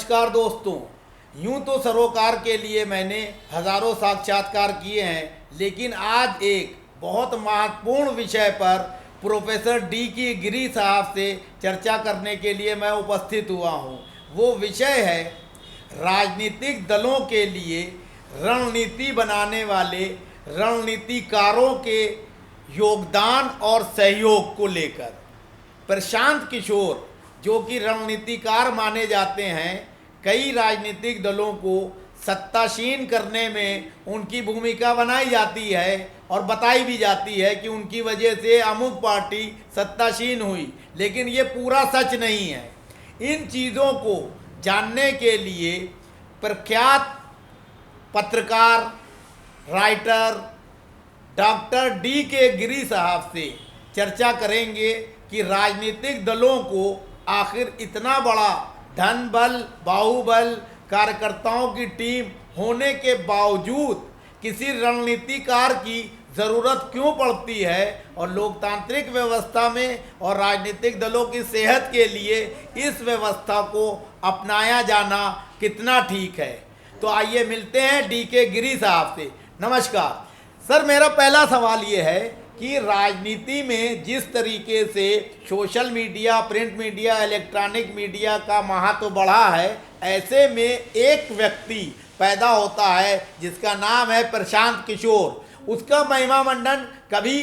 नमस्कार दोस्तों। यूं तो सरोकार के लिए मैंने हजारों साक्षात्कार किए हैं, लेकिन आज एक बहुत महत्वपूर्ण विषय पर प्रोफेसर डी की गिरी साहब से चर्चा करने के लिए मैं उपस्थित हुआ हूं। वो विषय है राजनीतिक दलों के लिए रणनीति बनाने वाले रणनीतिकारों के योगदान और सहयोग को लेकर। प्रशांत किशोर, जो कि रणनीतिकार माने जाते हैं, कई राजनीतिक दलों को सत्तासीन करने में उनकी भूमिका बनाई जाती है और बताई भी जाती है कि उनकी वजह से अमुक पार्टी सत्तासीन हुई, लेकिन ये पूरा सच नहीं है। इन चीज़ों को जानने के लिए प्रख्यात पत्रकार, राइटर डॉक्टर डी के गिरी साहब से चर्चा करेंगे कि राजनीतिक दलों को आखिर इतना बड़ा धन बल, बाहुबल, कार्यकर्ताओं की टीम होने के बावजूद किसी रणनीतिकार की ज़रूरत क्यों पड़ती है और लोकतांत्रिक व्यवस्था में और राजनीतिक दलों की सेहत के लिए इस व्यवस्था को अपनाया जाना कितना ठीक है। तो आइए मिलते हैं डी के गिरी साहब से। नमस्कार सर, मेरा पहला सवाल ये है कि राजनीति में जिस तरीके से social media, print media, electronic media का महत्व बढ़ा है, ऐसे में एक व्यक्ति पैदा होता है जिसका नाम है प्रशांत किशोर। उसका महिमा मंडन कभी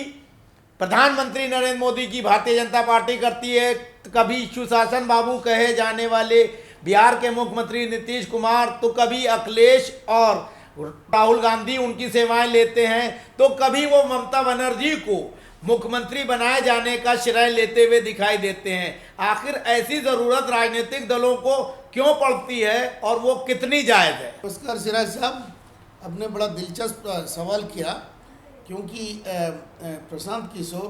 प्रधानमंत्री नरेंद्र मोदी की भारतीय जनता पार्टी करती है, कभी सुशासन बाबू कहे जाने वाले बिहार के मुख्यमंत्री नीतीश कुमार, तो कभी अखिलेश और राहुल गांधी उनकी सेवाएं लेते हैं, तो कभी वो ममता बनर्जी को मुख्यमंत्री बनाए जाने का श्रेय लेते हुए दिखाई देते हैं। आखिर ऐसी ज़रूरत राजनीतिक दलों को क्यों पड़ती है और वो कितनी जायज़ है? नमस्कार सिराज साहब, आपने बड़ा दिलचस्प सवाल किया, क्योंकि प्रशांत किशोर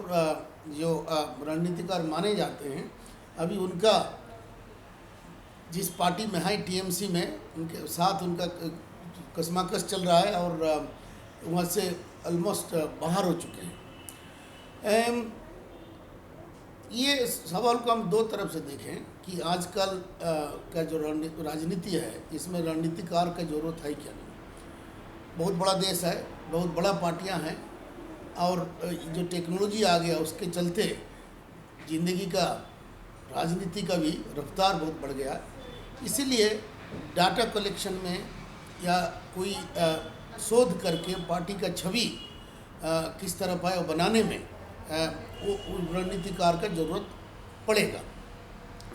जो रणनीतिकार माने जाते हैं, अभी उनका जिस पार्टी में है टीएमसी में, उनके साथ उनका कशमकश चल रहा है और वहाँ से ऑलमोस्ट बाहर हो चुके हैं। ये सवाल को हम दो तरफ से देखें कि आजकल का जो राजनीति है, इसमें रणनीतिकार का जरूरत है क्या नहीं। बहुत बड़ा देश है, बहुत बड़ा पार्टियां हैं और जो टेक्नोलॉजी आ गया उसके चलते ज़िंदगी का, राजनीति का भी रफ्तार बहुत बढ़ गया। इसीलिए डाटा कलेक्शन में या कोई शोध करके पार्टी का छवि किस तरफ है वो बनाने में वो रणनीतिकार का ज़रूरत पड़ेगा,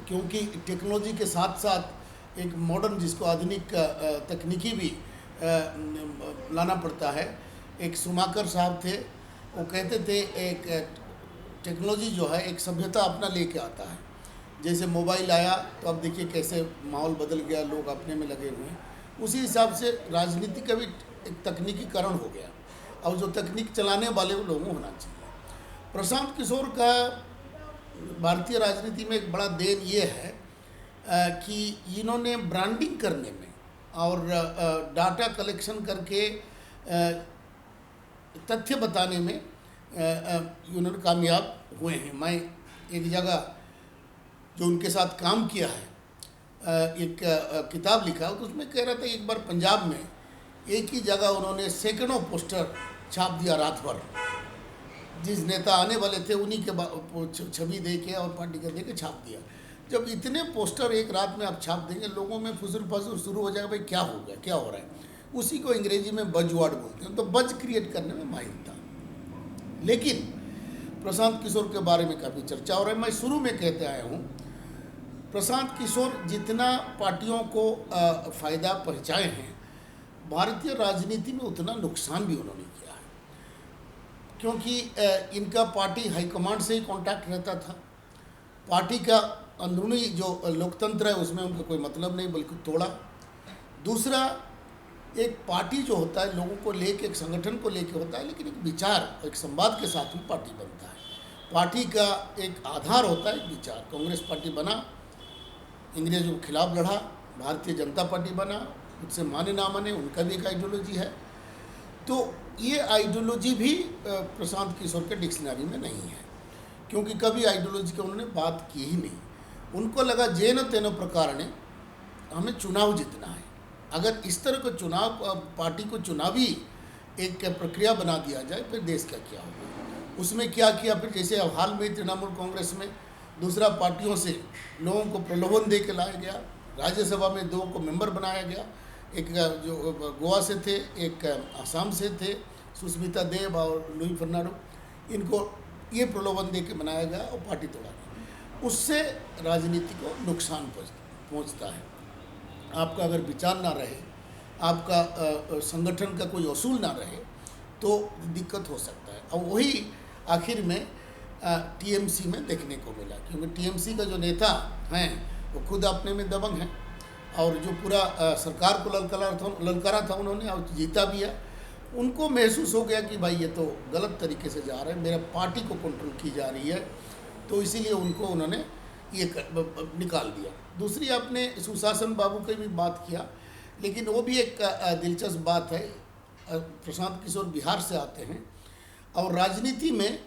क्योंकि टेक्नोलॉजी के साथ साथ एक मॉडर्न, जिसको आधुनिक तकनीकी भी लाना पड़ता है। एक सुमाकर साहब थे, वो कहते थे एक टेक्नोलॉजी जो है एक सभ्यता अपना लेके आता है। जैसे मोबाइल आया तो अब देखिए कैसे माहौल बदल गया, लोग अपने में लगे हुए हैं। उसी हिसाब से राजनीति का भी एक तकनीकीकरण हो गया और जो तकनीक चलाने वाले वो लोगों होना चाहिए। प्रशांत किशोर का भारतीय राजनीति में एक बड़ा देन ये है कि इन्होंने ब्रांडिंग करने में और डाटा कलेक्शन करके तथ्य बताने में इन्होंने कामयाब हुए हैं। मैं एक जगह जो उनके साथ काम किया है, एक किताब लिखा, तो उसमें कह रहा था एक बार पंजाब में एक ही जगह उन्होंने सैकड़ों पोस्टर छाप दिया रात भर। जिस नेता आने वाले थे उन्हीं के छवि दे के और पार्टी का दे के छाप दिया। जब इतने पोस्टर एक रात में आप छाप देंगे, लोगों में फुसुर फसुर शुरू हो जाएगा, भाई क्या हो गया, क्या हो रहा है। उसी को अंग्रेजी में बज वर्ड बोलते हैं। तो बज क्रिएट करने में माहिर था। लेकिन प्रशांत किशोर के बारे में काफ़ी चर्चा हो रहा है। मैं शुरू में कहते आया हूँ, प्रशांत किशोर जितना पार्टियों को फ़ायदा पहुँचाए हैं, भारतीय राजनीति में उतना नुकसान भी उन्होंने किया है, क्योंकि इनका पार्टी हाईकमांड से ही कांटेक्ट रहता था। पार्टी का अंदरूनी जो लोकतंत्र है उसमें उनका कोई मतलब नहीं, बल्कि तोड़ा। दूसरा, एक पार्टी जो होता है लोगों को लेके, एक संगठन को लेके होता है, लेकिन एक विचार, एक संवाद के साथ ही पार्टी बनता है। पार्टी का एक आधार होता है विचार। कांग्रेस पार्टी बना, अंग्रेजों के खिलाफ लड़ा, भारतीय जनता पार्टी बना, उससे माने ना माने उनका भी एक आइडियोलॉजी है। तो ये आइडियोलॉजी भी प्रशांत किशोर के डिक्शनरी में नहीं है, क्योंकि कभी आइडियोलॉजी की उन्होंने बात की ही नहीं। उनको लगा जेन तेन प्रकार ने हमें चुनाव जीतना है। अगर इस तरह को चुनाव पार्टी को चुनावी एक प्रक्रिया बना दिया जाए फिर देश का क्या होगा। उसमें क्या किया फिर, जैसे अब हाल में तृणमूल कांग्रेस में दूसरा पार्टियों से लोगों को प्रलोभन दे के लाया गया, राज्यसभा में 2 को मेंबर बनाया गया, एक जो गोवा से थे, एक आसाम से थे, सुष्मिता देव और लुई फर्नांडो, इनको ये प्रलोभन दे के बनाया गया और पार्टी तोड़ा गया। उससे राजनीति को नुकसान पहुंचता है। आपका अगर विचार ना रहे, आपका संगठन का कोई असूल ना रहे तो दिक्कत हो सकता है। और वही आखिर में टीएमसी में देखने को मिला, क्योंकि टीएमसी का जो नेता हैं वो खुद अपने में दबंग हैं और जो पूरा सरकार को ललकारा था उन्होंने, और जीता भी है। उनको महसूस हो गया कि भाई ये तो गलत तरीके से जा रहा है, मेरा पार्टी को कंट्रोल की जा रही है, तो इसीलिए उन्होंने ये निकाल दिया। दूसरी आपने सुशासन बाबू की भी बात किया, लेकिन वो भी एक दिलचस्प बात है। प्रशांत किशोर बिहार से आते हैं और राजनीति में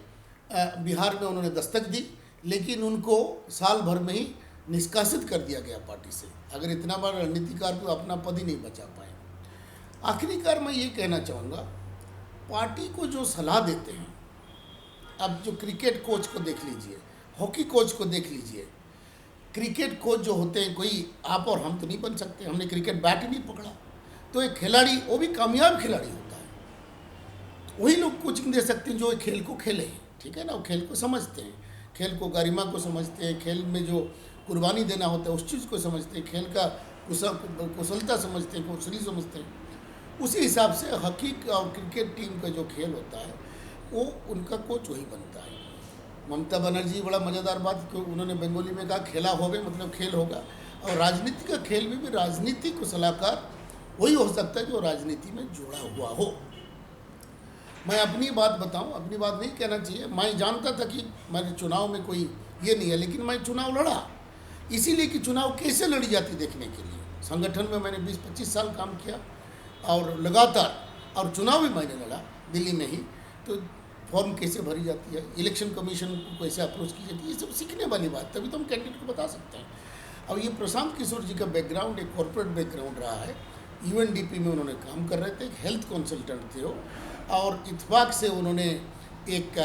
बिहार में उन्होंने दस्तक दी, लेकिन उनको साल भर में ही निष्कासित कर दिया गया पार्टी से। अगर इतना बड़ा रणनीतिकार को अपना पद ही नहीं बचा पाए। आखिरकार मैं ये कहना चाहूँगा, पार्टी को जो सलाह देते हैं, अब जो क्रिकेट कोच को देख लीजिए, हॉकी कोच को देख लीजिए, क्रिकेट कोच जो होते हैं, कोई आप और हम तो नहीं बन सकते, हमने क्रिकेट बैट ही नहीं पकड़ा, तो एक खिलाड़ी, वो भी कामयाब खिलाड़ी होता है, वही लोग कोचिंग दे सकते हैं जो खेल को खेले, ठीक है ना, वो खेल को समझते हैं, खेल को गरिमा को समझते हैं, खेल में जो कुर्बानी देना होता है उस चीज़ को समझते हैं, खेल का कुशलता समझते हैं, कौशली समझते हैं। उसी हिसाब से हॉकी और क्रिकेट टीम का जो खेल होता है वो उनका कोच वही बनता है। ममता बनर्जी बड़ा मज़ेदार बात, क्योंकि उन्होंने बंगाली में कहा खेला होवे मतलब खेल होगा, और राजनीति का खेल में भी राजनीति को सलाहकार वही हो सकता है जो राजनीति में जुड़ा हुआ हो। मैं अपनी बात बताऊं, अपनी बात नहीं कहना चाहिए, मैं जानता था कि मेरे चुनाव में कोई ये नहीं है, लेकिन मैं चुनाव लड़ा इसीलिए कि चुनाव कैसे लड़ी जाती देखने के लिए। संगठन में मैंने 20-25 साल काम किया और लगातार, और चुनाव भी मैंने लड़ा दिल्ली में ही, तो फॉर्म कैसे भरी जाती है, इलेक्शन कमीशन को कैसे अप्रोच की जाती है, ये सब सीखने वाली बात, तभी तो हम कैंडिडेट को बता सकते हैं। अब ये प्रशांत किशोर जी का बैकग्राउंड एक कॉर्पोरेट बैकग्राउंड रहा है। यूएनडीपी में उन्होंने काम कर रहे थे, एक हेल्थ कंसल्टेंट थे वो, और इत्तेफाक से उन्होंने एक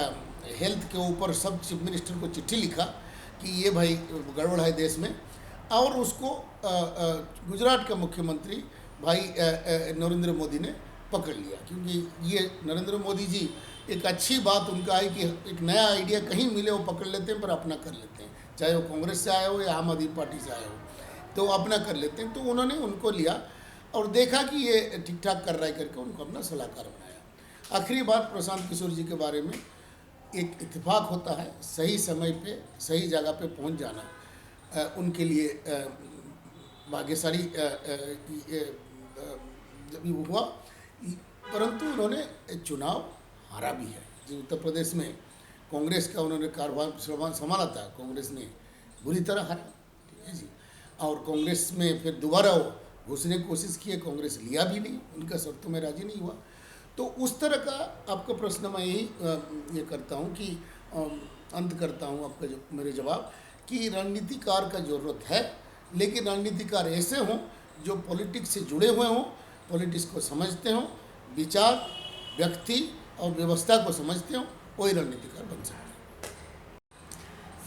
हेल्थ के ऊपर सब चीफ मिनिस्टर को चिट्ठी लिखा कि ये भाई गड़बड़ है देश में, और उसको गुजरात का मुख्यमंत्री भाई नरेंद्र मोदी ने पकड़ लिया, क्योंकि ये नरेंद्र मोदी जी एक अच्छी बात उनका है कि एक नया आइडिया कहीं मिले वो पकड़ लेते हैं पर अपना कर लेते हैं, चाहे वो कांग्रेस से आया हो या आम आदमी पार्टी से आया हो, तो अपना कर लेते हैं। तो उन्होंने उनको लिया और देखा कि ये ठीक ठाक कर रहा है करके उनको अपना सलाहकार बनाया। आखिरी बात प्रशांत किशोर जी के बारे में, एक इत्तेफाक होता है, सही समय पे सही जगह पे पहुंच जाना उनके लिए भाग्यशाली हुआ, परंतु उन्होंने चुनाव हारा भी है। जो उत्तर प्रदेश में कांग्रेस का उन्होंने कारभार संभाला था, कांग्रेस ने बुरी तरह हारा, ठीक है जी, और कांग्रेस में फिर दोबारा वो घुसने की कोशिश की, कांग्रेस लिया भी नहीं, उनका शर्तों में राजी नहीं हुआ। तो उस तरह का आपका प्रश्न मैं यही ये करता हूँ कि अंत करता हूँ आपका जो मेरे जवाब कि रणनीतिकार का ज़रूरत है, लेकिन रणनीतिकार ऐसे हों जो पॉलिटिक्स से जुड़े हुए हों, पॉलिटिक्स को समझते हों, विचार, व्यक्ति और व्यवस्था को समझते हों, वही रणनीतिकार बन सकते हैं।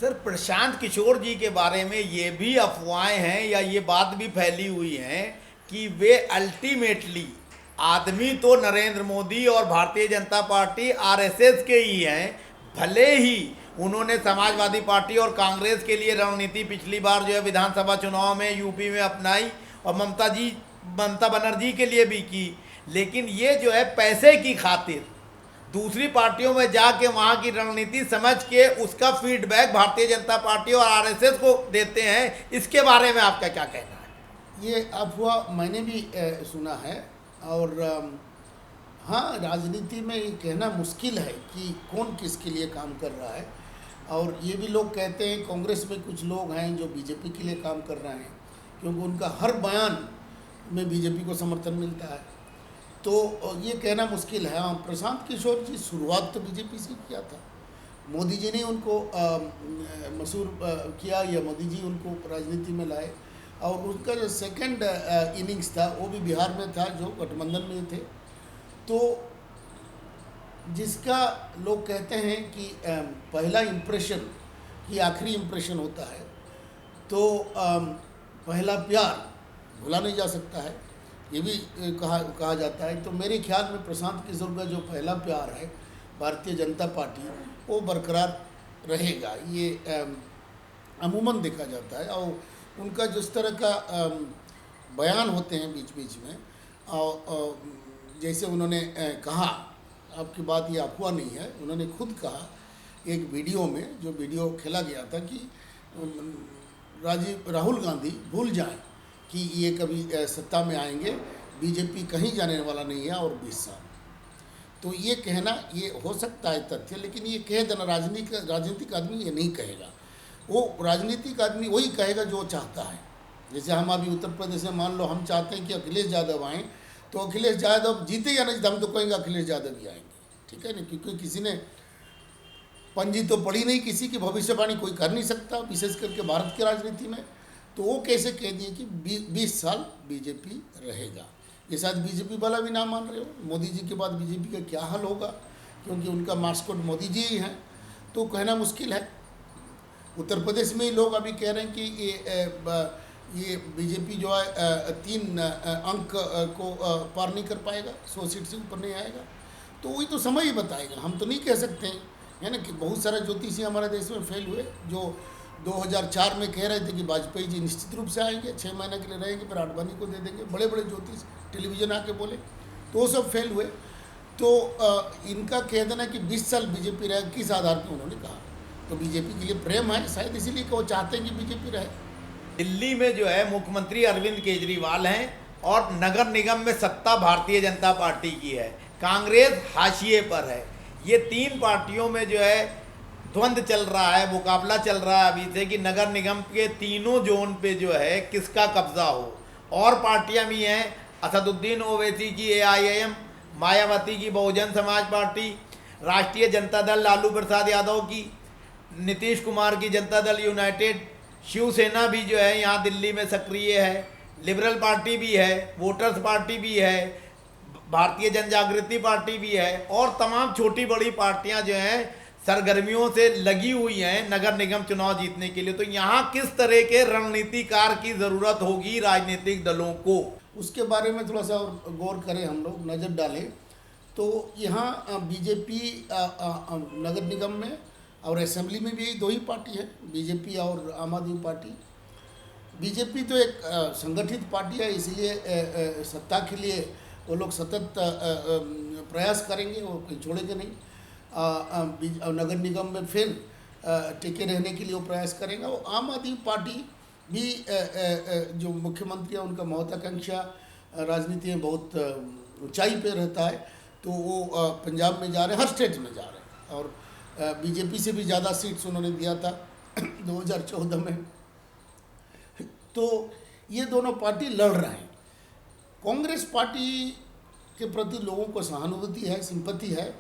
सर, प्रशांत किशोर जी के बारे में ये भी अफवाहें हैं या ये बात भी फैली हुई है कि वे अल्टीमेटली आदमी तो नरेंद्र मोदी और भारतीय जनता पार्टी आरएसएस के ही हैं, भले ही उन्होंने समाजवादी पार्टी और कांग्रेस के लिए रणनीति पिछली बार जो है विधानसभा चुनाव में यूपी में अपनाई और ममता बनर्जी के लिए भी की, लेकिन ये जो है पैसे की खातिर दूसरी पार्टियों में जाके वहाँ की रणनीति समझ के उसका फीडबैक भारतीय जनता पार्टी और आरएसएस को देते हैं। इसके बारे में आपका क्या कहना है? ये अफवाह मैंने भी सुना है, और हाँ, राजनीति में ये कहना मुश्किल है कि कौन किसके लिए काम कर रहा है, और ये भी लोग कहते हैं कांग्रेस में कुछ लोग हैं जो बीजेपी के लिए काम कर रहे हैं, क्योंकि उनका हर बयान में बीजेपी को समर्थन मिलता है, तो ये कहना मुश्किल है। हाँ, प्रशांत किशोर जी शुरुआत तो बीजेपी से किया था, मोदी जी ने उनको मशहूर किया या मोदी जी उनको राजनीति में लाए, और उसका जो सेकंड इनिंग्स था वो भी बिहार में था, जो गठबंधन में थे। तो जिसका लोग कहते हैं कि पहला इम्प्रेशन ही आखिरी इम्प्रेशन होता है, तो पहला प्यार भुला नहीं जा सकता है, ये भी कहा जाता है। तो मेरे ख्याल में प्रशांत किशोर का जो पहला प्यार है भारतीय जनता पार्टी, वो बरकरार रहेगा, ये अमूमन देखा जाता है। और उनका जिस तरह का बयान होते हैं बीच बीच में, और जैसे उन्होंने कहा, आपकी बात ये अफवाह नहीं है, उन्होंने खुद कहा एक वीडियो में, जो वीडियो खेला गया था, कि राहुल गांधी भूल जाएं कि ये कभी सत्ता में आएंगे, बीजेपी कहीं जाने वाला नहीं है और 20 साल। तो ये कहना, ये हो सकता है तथ्य, लेकिन ये कह देना, राजनीतिक आदमी ये नहीं कहेगा। वो राजनीतिक आदमी वही कहेगा जो चाहता है। जैसे हम अभी उत्तर प्रदेश में मान लो हम चाहते हैं कि अखिलेश यादव आएँ, तो अखिलेश यादव जीते या नहीं, हम तो कहेंगे अखिलेश यादव ही आएंगे, ठीक है ना, क्योंकि किसी ने पंजी तो पड़ी नहीं, किसी की भविष्यवाणी कोई कर नहीं सकता, विशेष करके भारत की राजनीति में। तो वो कैसे कह दिए कि 20 साल बीजेपी रहेगा। ये शायद बीजेपी वाला भी ना मान रहे हो। मोदी जी के बाद बीजेपी का क्या हाल होगा, क्योंकि उनका मास्कोट मोदी जी ही हैं, तो कहना मुश्किल है। उत्तर प्रदेश में ही लोग अभी कह रहे हैं कि ये बीजेपी जो है 3 अंक को पार नहीं कर पाएगा, 100 सीट से ऊपर नहीं आएगा। तो वही तो समय ही बताएगा, हम तो नहीं कह सकते हैं, है ना, कि बहुत सारे ज्योतिषी हमारे देश में फेल हुए, जो 2004 में कह रहे थे कि वाजपेयी जी निश्चित रूप से आएंगे, 6 महीने के लिए रहेंगे, फिर आडवाणी को दे देंगे। बड़े बड़े ज्योतिष टेलीविजन आके बोले, तो वो सब फेल हुए। तो इनका कह देना कि 20 साल बीजेपी रहेगा, किस आधार पर उन्होंने कहा? तो बीजेपी के लिए प्रेम है शायद, इसीलिए कि वो चाहते हैं कि बीजेपी रहे। दिल्ली में जो है मुख्यमंत्री अरविंद केजरीवाल हैं और नगर निगम में सत्ता भारतीय जनता पार्टी की है, कांग्रेस हाशिए पर है। ये 3 पार्टियों में जो है द्वंद्व चल रहा है, मुकाबला चल रहा है अभी से कि नगर निगम के तीनों जोन पे जो है किसका कब्जा हो। और पार्टियां भी हैं, असदुद्दीन ओवैसी की AIM, मायावती की बहुजन समाज पार्टी, राष्ट्रीय जनता दल लालू प्रसाद यादव की, नीतीश कुमार की जनता दल यूनाइटेड, शिवसेना भी जो है यहाँ दिल्ली में सक्रिय है, लिबरल पार्टी भी है, वोटर्स पार्टी भी है, भारतीय जनजागृति पार्टी भी है, और तमाम छोटी बड़ी पार्टियां जो हैं सरगर्मियों से लगी हुई हैं नगर निगम चुनाव जीतने के लिए। तो यहाँ किस तरह के रणनीतिकार की ज़रूरत होगी राजनीतिक दलों को, उसके बारे में थोड़ा सा और गौर करें, हम लोग नज़र डालें। तो यहाँ बीजेपी नगर निगम में और असेंबली में भी 2 ही पार्टी है, बीजेपी और आम आदमी पार्टी। बीजेपी तो एक संगठित पार्टी है, इसलिए सत्ता के लिए वो लोग सतत प्रयास करेंगे, वो कहीं छोड़ेंगे नहीं। नगर निगम में फिर टिके रहने के लिए वो प्रयास करेंगे। वो आम आदमी पार्टी भी जो मुख्यमंत्री है, उनका महत्वाकांक्षा राजनीति में बहुत ऊंचाई पे रहता है, तो वो पंजाब में जा रहे हैं, हर स्टेट में जा रहे हैं, और बीजेपी से भी ज़्यादा सीट्स उन्होंने दिया था 2014 में। तो ये दोनों पार्टी लड़ रहे हैं। कांग्रेस पार्टी के प्रति लोगों को सहानुभूति है, सिंपैथी है,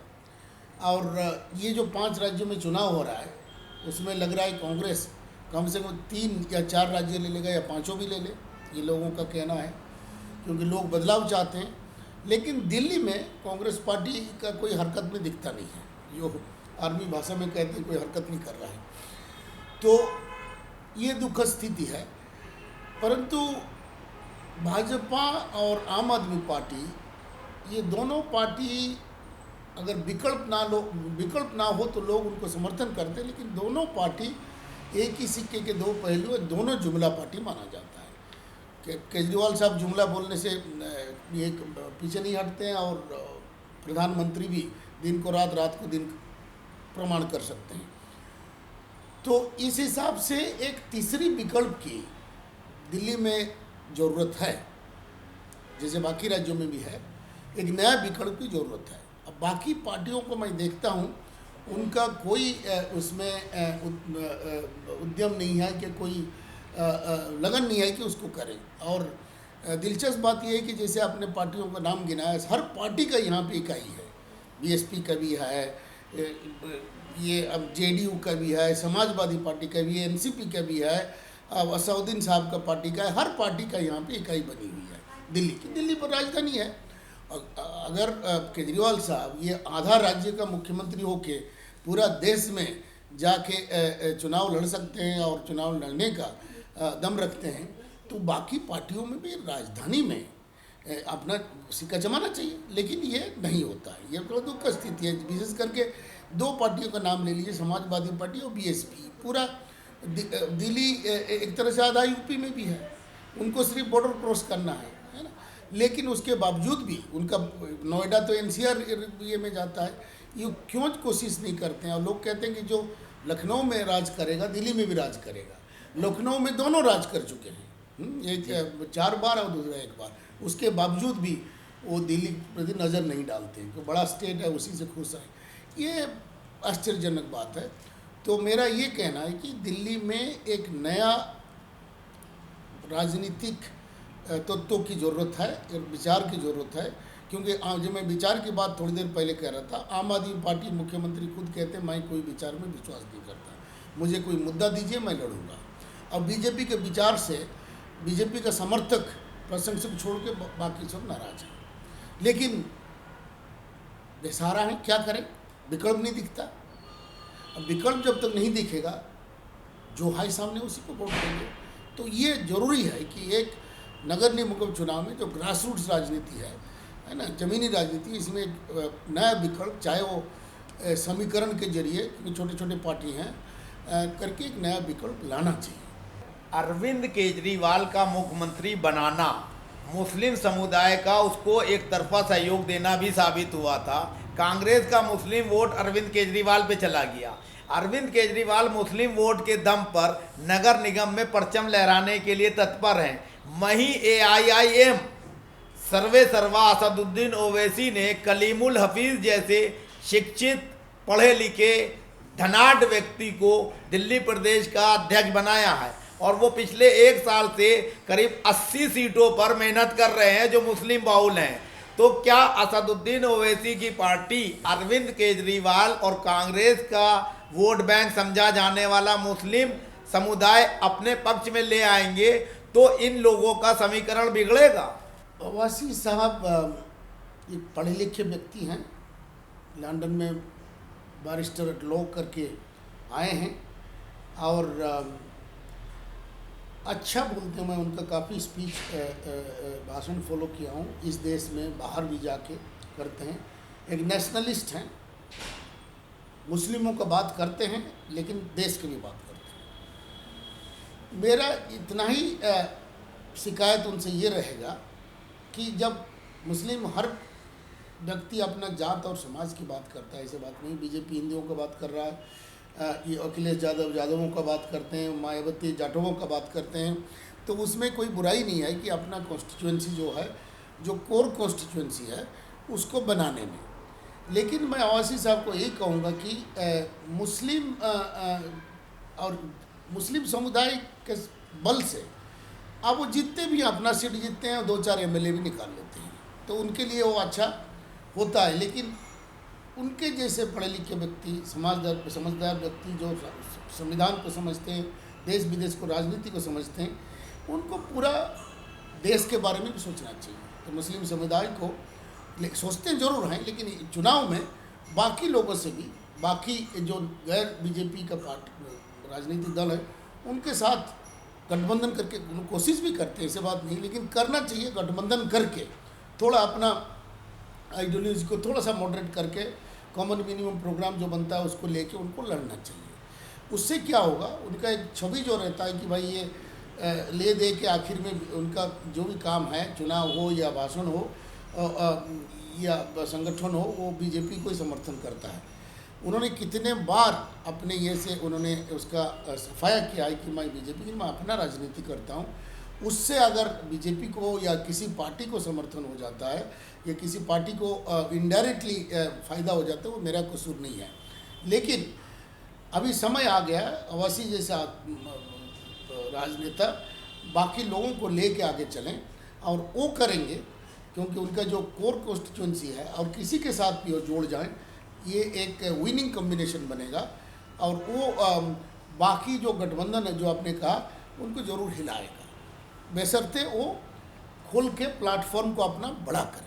और ये जो 5 राज्यों में चुनाव हो रहा है, उसमें लग रहा है कांग्रेस कम से कम 3 या 4 राज्य ले लेगा, या 5 भी ले ले, ये लोगों का कहना है, क्योंकि लोग बदलाव चाहते हैं। लेकिन दिल्ली में कांग्रेस पार्टी का कोई हरकत में दिखता नहीं है, जो आर्मी भाषा में कहते हैं, कोई हरकत नहीं कर रहा है। तो ये दुखद स्थिति है। परंतु भाजपा और आम आदमी पार्टी, ये दोनों पार्टी अगर विकल्प ना हो तो लोग उनको समर्थन करते हैं, लेकिन दोनों पार्टी एक ही सिक्के के 2 पहलू है, दोनों जुमला पार्टी माना जाता है। केजरीवाल साहब जुमला बोलने से ये पीछे नहीं हटते हैं, और प्रधानमंत्री भी दिन को रात, रात को दिन प्रमाण कर सकते हैं। तो इस हिसाब से एक तीसरी विकल्प की दिल्ली में ज़रूरत है, जैसे बाकी राज्यों में भी है, एक नया विकल्प की ज़रूरत है। अब बाकी पार्टियों को मैं देखता हूँ, उनका कोई उसमें उद्यम नहीं है, कि कोई लगन नहीं है कि उसको करें। और दिलचस्प बात यह है कि जैसे आपने पार्टियों का नाम गिनाया, हर पार्टी का यहाँ पे इकाई है। BSP का भी है, ये अब JDU का भी है, समाजवादी पार्टी का भी है, NCP का भी है, असउद्दीन साहब का पार्टी का है, हर पार्टी का यहाँ पे इकाई बनी हुई है दिल्ली की। दिल्ली पर राजधानी है। अगर केजरीवाल साहब ये आधा राज्य का मुख्यमंत्री होके पूरा देश में जाके चुनाव लड़ सकते हैं और चुनाव लड़ने का दम रखते हैं, तो बाकी पार्टियों में भी राजधानी में अपना सिक्का जमाना चाहिए, लेकिन ये नहीं होता है। ये बड़ा दुख का स्थिति है। विशेष करके दो पार्टियों का नाम ले लीजिए, समाजवादी पार्टी और बीएसपी। पूरा दिल्ली एक तरह से आधा यूपी में भी है, उनको सिर्फ बॉर्डर क्रॉस करना है ना। लेकिन उसके बावजूद भी उनका नोएडा तो एनसीआर ये में जाता है, ये क्यों कोशिश नहीं करते हैं। और लोग कहते हैं कि जो लखनऊ में राज करेगा दिल्ली में भी राज करेगा। लखनऊ में दोनों राज कर चुके हैं, एक 4 बार और दूसरा 1 बार। उसके बावजूद भी वो दिल्ली प्रति नज़र नहीं डालते हैं कि बड़ा स्टेट है उसी से खुश है। ये आश्चर्यजनक बात है। तो मेरा ये कहना है कि दिल्ली में एक नया राजनीतिक तत्वों की ज़रूरत है, विचार की ज़रूरत है। क्योंकि जब मैं विचार की बात थोड़ी देर पहले कह रहा था, आम आदमी पार्टी मुख्यमंत्री खुद कहते हैं मैं कोई विचार में विश्वास नहीं करता, मुझे कोई मुद्दा दीजिए मैं लड़ूंगा। अब बीजेपी के विचार से बीजेपी का समर्थक प्रशंसक छोड़ के बाकी सब नाराज हैं। लेकिन बेसहारा है, क्या करें, विकल्प नहीं दिखता। अब विकल्प जब तक नहीं दिखेगा, जो है सामने उसी को वोट देंगे। तो ये जरूरी है कि एक नगर निगम चुनाव में जो ग्रास रूट्स राजनीति है ना, ज़मीनी राजनीति, इसमें एक नया विकल्प, चाहे वो समीकरण के जरिए, क्योंकि छोटे छोटे पार्टी हैं, करके एक नया विकल्प लाना चाहिए। अरविंद केजरीवाल का मुख्यमंत्री बनाना मुस्लिम समुदाय का उसको एक तरफा सहयोग देना भी साबित हुआ था। कांग्रेस का मुस्लिम वोट अरविंद केजरीवाल पे चला गया। अरविंद केजरीवाल मुस्लिम वोट के दम पर नगर निगम में परचम लहराने के लिए तत्पर हैं। वहीं AIIM सर्वे सर्वा असदुद्दीन ओवैसी ने कलीमुल हफीज जैसे शिक्षित, पढ़े लिखे, धनाढ़ व्यक्ति को दिल्ली प्रदेश का अध्यक्ष बनाया है और वो पिछले 1 साल से करीब 80 सीटों पर मेहनत कर रहे हैं जो मुस्लिम बाहुल हैं। तो क्या असदुद्दीन ओवैसी की पार्टी अरविंद केजरीवाल और कांग्रेस का वोट बैंक समझा जाने वाला मुस्लिम समुदाय अपने पक्ष में ले आएंगे तो इन लोगों का समीकरण बिगड़ेगा? ओवैसी साहब एक पढ़े लिखे व्यक्ति हैं, लंदन में बैरिस्टर एट लॉ करके आए हैं और अच्छा बोलते हैं। मैं उनका काफ़ी स्पीच भाषण फॉलो किया हूँ, इस देश में बाहर भी जाके करते हैं। एक नेशनलिस्ट हैं, मुस्लिमों का बात करते हैं लेकिन देश की भी बात करते हैं। मेरा इतना ही शिकायत उनसे ये रहेगा कि जब मुस्लिम हर व्यक्ति अपना जात और समाज की बात करता है, ऐसे बात नहीं। बीजेपी हिंदुओं का बात कर रहा है, ये अखिलेश यादव यादवों का बात करते हैं, मायावती जाटवों का बात करते हैं, तो उसमें कोई बुराई नहीं है कि अपना कॉन्स्टिट्यूएंसी जो है, जो कोर कॉन्स्टिट्यूएंसी है, उसको बनाने में। लेकिन मैं ओवैसी साहब को यही कहूँगा कि मुस्लिम और मुस्लिम समुदाय के बल से अब वो जितने भी अपना सीट जीतते हैं 2-4 MLA भी निकाल लेते हैं, तो उनके लिए वो अच्छा होता है। लेकिन उनके जैसे पढ़े लिखे व्यक्ति, समझदार व्यक्ति जो संविधान को समझते हैं, देश विदेश को, राजनीति को समझते हैं, उनको पूरा देश के बारे में भी सोचना चाहिए। तो मुस्लिम समुदाय को सोचते जरूर हैं, लेकिन चुनाव में बाकी लोगों से भी, बाकी जो गैर बीजेपी का पार्टी राजनीतिक दल है, उनके साथ गठबंधन करके कोशिश भी करते हैं, ऐसे बात नहीं, लेकिन करना चाहिए गठबंधन करके, थोड़ा अपना आइडियोलॉजी को थोड़ा सा मॉडरेट करके कॉमन मिनिमम प्रोग्राम जो बनता है उसको लेके उनको लड़ना चाहिए। उससे क्या होगा, उनका एक छवि जो रहता है कि भाई ये ले दे के आखिर में उनका जो भी काम है, चुनाव हो या भाषण हो या संगठन हो, वो बीजेपी को ही समर्थन करता है। उन्होंने कितने बार अपने ये से उन्होंने उसका सफाया किया है कि मैं बीजेपी की, मैं अपना राजनीति करता हूँ। उससे अगर बीजेपी को या किसी पार्टी को समर्थन हो जाता है या किसी पार्टी को इनडायरेक्टली फ़ायदा हो जाता है, वो मेरा कसूर नहीं है। लेकिन अभी समय आ गया है, ओवैसी जैसा राजनेता बाकी लोगों को लेके आगे चलें और वो करेंगे, क्योंकि उनका जो कोर कॉन्स्टिट्यूएंसी है और किसी के साथ भी वो जोड़ जाएं, ये एक विनिंग कॉम्बिनेशन बनेगा। और वो बाकी जो गठबंधन है जो आपने कहा, उनको ज़रूर हिलाएगा, बशर्ते वो खुल के प्लेटफॉर्म को अपना बड़ा करें।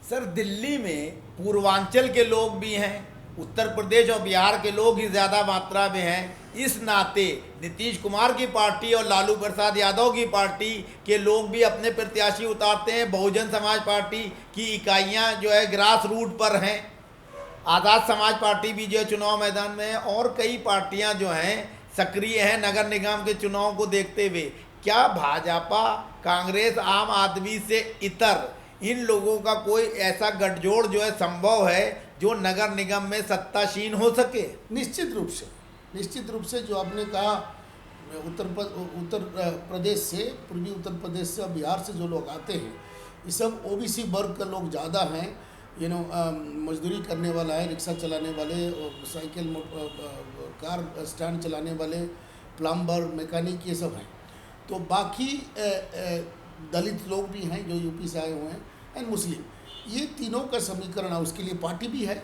सर, दिल्ली में पूर्वांचल के लोग भी हैं, उत्तर प्रदेश और बिहार के लोग ही ज़्यादा मात्रा में हैं। इस नाते नीतीश कुमार की पार्टी और लालू प्रसाद यादव की पार्टी के लोग भी अपने प्रत्याशी उतारते हैं। बहुजन समाज पार्टी की इकाइयां जो है ग्रास रूट पर हैं। आज़ाद समाज पार्टी भी जो है चुनाव मैदान में है और कई पार्टियां जो हैं सक्रिय हैं नगर निगम के चुनाव को देखते हुए। क्या भाजपा, कांग्रेस, आम आदमी से इतर इन लोगों का कोई ऐसा गठजोड़ जो है संभव है जो नगर निगम में सत्तासीन हो सके? निश्चित रूप से जो आपने कहा, उत्तर प्रदेश से, पूर्वी उत्तर प्रदेश से और बिहार से जो लोग आते हैं, ये सब ओबीसी वर्ग के लोग ज़्यादा हैं। मजदूरी करने वाला है, रिक्शा चलाने वाले, साइकिल, कार स्टैंड चलाने वाले, प्लम्बर, मैकेनिक, ये सब हैं। तो बाकी दलित लोग भी हैं जो यूपी से आए हुए हैं, एंड मुस्लिम, ये तीनों का समीकरण है। उसके लिए पार्टी भी है।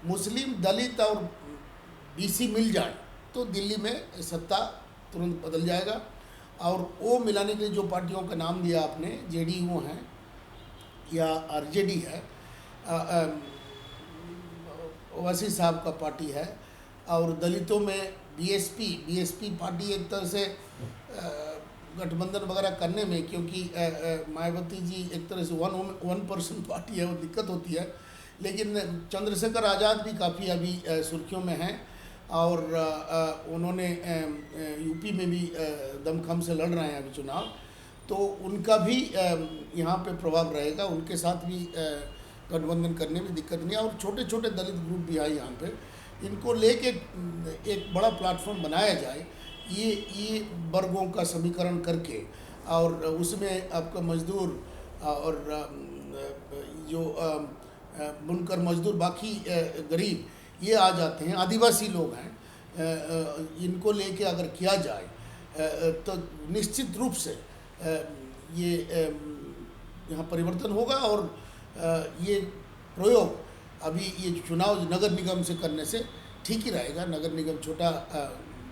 मुस्लिम, दलित और बीसी मिल जाए तो दिल्ली में सत्ता तुरंत बदल जाएगा। और वो मिलाने के लिए जो पार्टियों का नाम दिया आपने, जेडीयू है या आरजेडी है, ओवैसी साहब का पार्टी है, और दलितों में बीएसपी पार्टी एक तरह से गठबंधन वगैरह करने में, क्योंकि मायावती जी एक तरह से वन पर्सन पार्टी है, वो दिक्कत होती है। लेकिन चंद्रशेखर आज़ाद भी काफ़ी अभी सुर्खियों में हैं और उन्होंने यूपी में भी दमखम से लड़ रहे हैं अभी चुनाव, तो उनका भी यहाँ पे प्रभाव रहेगा। उनके साथ भी गठबंधन करने में दिक्कत नहीं है। और छोटे छोटे दलित ग्रुप भी आए यहाँ पे, इनको लेके एक बड़ा प्लेटफॉर्म बनाया जाए, ये वर्गों का समीकरण करके, और उसमें आपका मजदूर और जो बुनकर मजदूर, बाकी गरीब ये आ जाते हैं, आदिवासी लोग हैं, इनको लेके अगर किया जाए तो निश्चित रूप से ये यहाँ परिवर्तन होगा। और ये प्रयोग अभी ये चुनाव नगर निगम से करने से ठीक ही रहेगा। नगर निगम छोटा,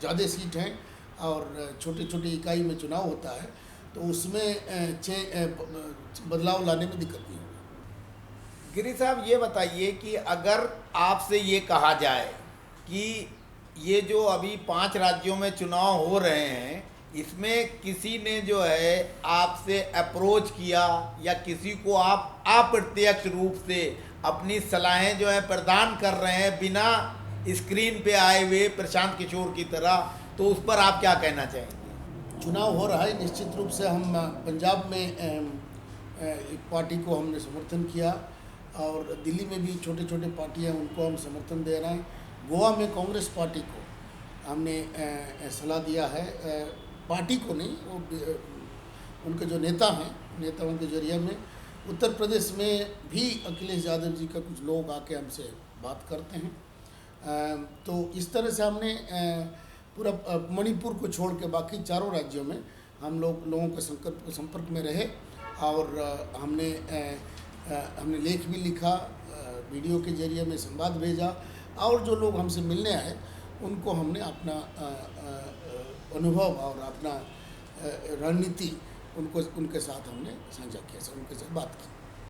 ज़्यादा सीट हैं और छोटे छोटे इकाई में चुनाव होता है, तो उसमें बदलाव लाने में दिक्कत नहीं होगी। गिरी साहब, ये बताइए कि अगर आपसे ये कहा जाए कि ये जो अभी 5 राज्यों में चुनाव हो रहे हैं, इसमें किसी ने जो है आपसे अप्रोच किया या किसी को आप अप्रत्यक्ष रूप से अपनी सलाहें जो है प्रदान कर रहे हैं बिना स्क्रीन पे आए हुए प्रशांत किशोर की तरह, तो उस पर आप क्या कहना चाहेंगे? चुनाव हो रहा है, निश्चित रूप से हम पंजाब में एक पार्टी को हमने समर्थन किया और दिल्ली में भी छोटे छोटे पार्टियां उनको हम समर्थन दे रहे हैं। गोवा में कांग्रेस पार्टी को हमने सलाह दिया है, पार्टी को नहीं, वो उनके जो नेता हैं, नेताओं के जरिए में। उत्तर प्रदेश में भी अखिलेश यादव जी का कुछ लोग आके हमसे बात करते हैं। तो इस तरह से हमने पूरा मणिपुर को छोड़ के बाकी 4 राज्यों में हम लोगों के संपर्क में रहे और हमने लेख भी लिखा, वीडियो के जरिए में संवाद भेजा, और जो लोग हमसे मिलने आए उनको हमने अपना अनुभव और अपना रणनीति उनके साथ हमने साझा किया, उनके साथ बात की।